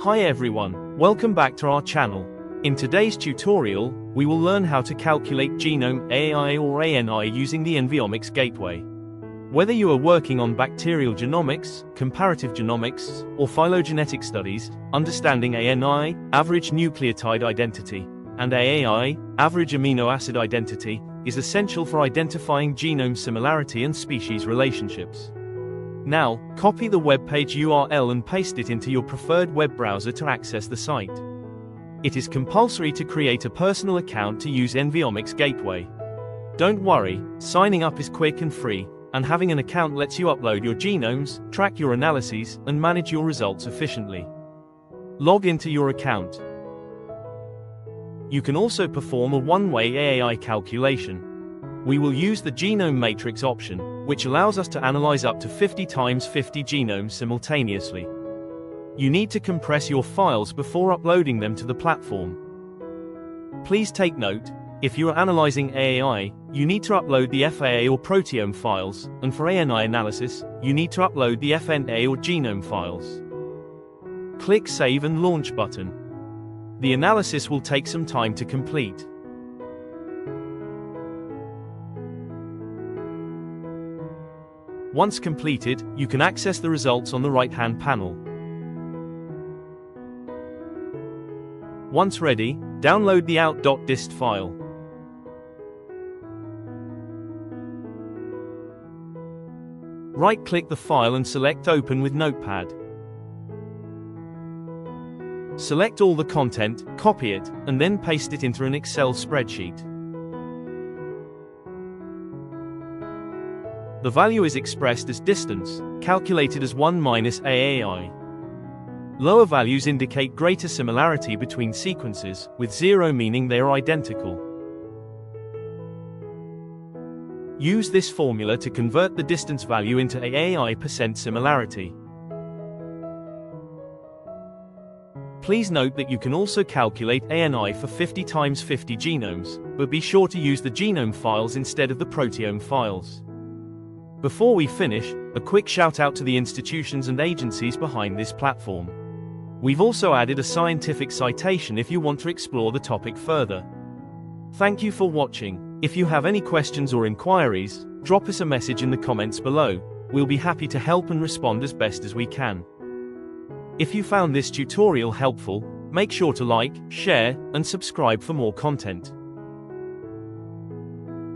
Hi everyone, welcome back to our channel. In today's tutorial, we will learn how to calculate genome AAI or ANI using the Enveomics Gateway. Whether you are working on bacterial genomics, comparative genomics, or phylogenetic studies, understanding ANI, Average Nucleotide Identity, and AAI, Average Amino Acid Identity, is essential for identifying genome similarity and species relationships. Now, copy the web page URL and paste it into your preferred web browser to access the site. It is compulsory to create a personal account to use Enveomics Gateway. Don't worry, signing up is quick and free, and having an account lets you upload your genomes, track your analyses, and manage your results efficiently. Log into your account. You can also perform a one-way AAI calculation. We will use the genome matrix option, which allows us to analyze up to 50 times 50 genomes simultaneously. You need to compress your files before uploading them to the platform. Please take note, if you are analyzing AAI, you need to upload the FAA or proteome files, and for ANI analysis, you need to upload the FNA or genome files. Click Save and Launch button. The analysis will take some time to complete. Once completed, you can access the results on the right-hand panel. Once ready, download the out.dist file. Right-click the file and select Open with Notepad. Select all the content, copy it, and then paste it into an Excel spreadsheet. The value is expressed as distance, calculated as 1 minus AAI. Lower values indicate greater similarity between sequences, with 0 meaning they are identical. Use this formula to convert the distance value into AAI % similarity. Please note that you can also calculate ANI for 50 times 50 genomes, but be sure to use the genome files instead of the proteome files. Before we finish, a quick shout out to the institutions and agencies behind this platform. We've also added a scientific citation if you want to explore the topic further. Thank you for watching. If you have any questions or inquiries, drop us a message in the comments below. We'll be happy to help and respond as best as we can. If you found this tutorial helpful, make sure to like, share, and subscribe for more content.